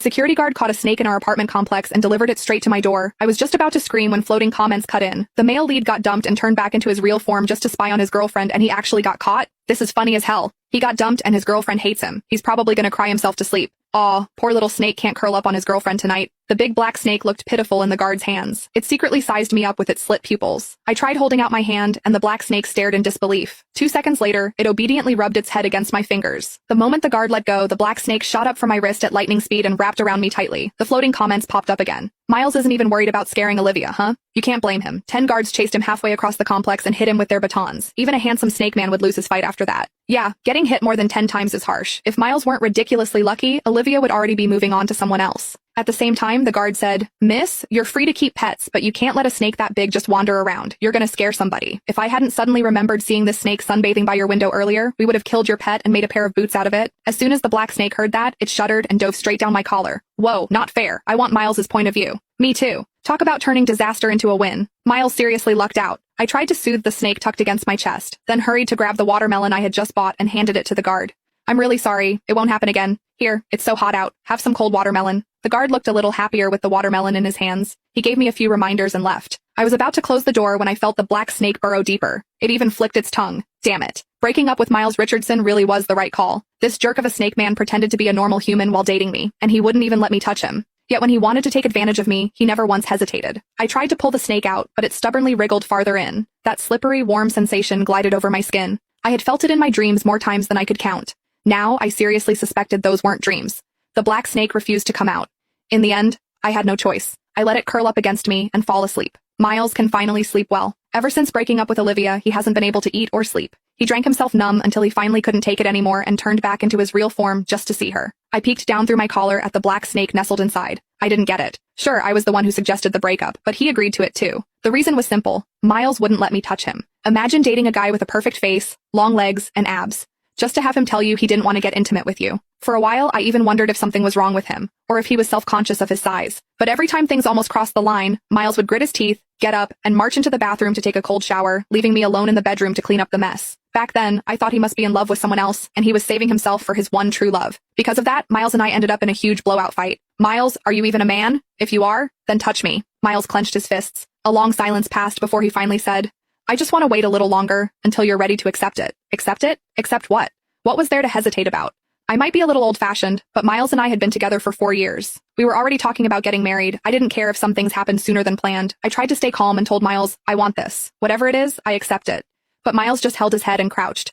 Security guard caught a snake in our apartment complex and delivered it straight to my door. I was just about to scream when floating comments cut in. The male lead got dumped and turned back into his real form just to spy on his girlfriend, and he actually got caught? This is funny as hell. He got dumped and his girlfriend hates him. He's probably gonna cry himself to sleep. Aw, poor little snake can't curl up on his girlfriend tonight. The big black snake looked pitiful in the guard's hands. It secretly sized me up with its slit pupils. I tried holding out my hand, and the black snake stared in disbelief. 2 seconds later, it obediently rubbed its head against my fingers. The moment the guard let go, the black snake shot up from my wrist at lightning speed and wrapped around me tightly. The floating comments popped up again. Miles isn't even worried about scaring Olivia, huh? You can't blame him. 10 guards chased him halfway across the complex and hit him with their batons. Even a handsome snake man would lose his fight after that. Yeah, getting hit more than 10 times is harsh. If Miles weren't ridiculously lucky, Olivia would already be moving on to someone else. At the same time, the guard said, "Miss, you're free to keep pets, but you can't let a snake that big just wander around. You're gonna scare somebody. If I hadn't suddenly remembered seeing this snake sunbathing by your window earlier, we would have killed your pet and made a pair of boots out of it." As soon as the black snake heard that, it shuddered and dove straight down my collar. Whoa, not fair. I want Miles's point of view. Me too. Talk about turning disaster into a win. Miles seriously lucked out. I tried to soothe the snake tucked against my chest, then hurried to grab the watermelon I had just bought and handed it to the guard. "I'm really sorry. It won't happen again. Here, it's so hot out. Have some cold watermelon." The guard looked a little happier with the watermelon in his hands. He gave me a few reminders and left. I was about to close the door when I felt the black snake burrow deeper. It even flicked its tongue. Damn it. Breaking up with Miles Richardson really was the right call. This jerk of a snake man pretended to be a normal human while dating me, and he wouldn't even let me touch him. Yet when he wanted to take advantage of me, he never once hesitated. I tried to pull the snake out, but it stubbornly wriggled farther in. That slippery, warm sensation glided over my skin. I had felt it in my dreams more times than I could count. Now, I seriously suspected those weren't dreams. The black snake refused to come out. In the end, I had no choice. I let it curl up against me and fall asleep. Miles can finally sleep well. Ever since breaking up with Olivia, he hasn't been able to eat or sleep. He drank himself numb until he finally couldn't take it anymore and turned back into his real form just to see her. I peeked down through my collar at the black snake nestled inside. I didn't get it. Sure, I was the one who suggested the breakup, but he agreed to it too. The reason was simple. Miles wouldn't let me touch him. Imagine dating a guy with a perfect face, long legs, and abs, just to have him tell you he didn't want to get intimate with you. For a while, I even wondered if something was wrong with him, or if he was self-conscious of his size. But every time things almost crossed the line, Miles would grit his teeth, get up, and march into the bathroom to take a cold shower, leaving me alone in the bedroom to clean up the mess. Back then, I thought he must be in love with someone else, and he was saving himself for his one true love. Because of that, Miles and I ended up in a huge blowout fight. "Miles, are you even a man? If you are, then touch me." Miles clenched his fists. A long silence passed before he finally said, "I just want to wait a little longer, until you're ready to accept it." Accept it? Accept what? What was there to hesitate about? I might be a little old-fashioned, but Miles and I had been together for 4 years. We were already talking about getting married. I didn't care if some things happened sooner than planned. I tried to stay calm and told Miles, "I want this. Whatever it is, I accept it." But Miles just held his head and crouched.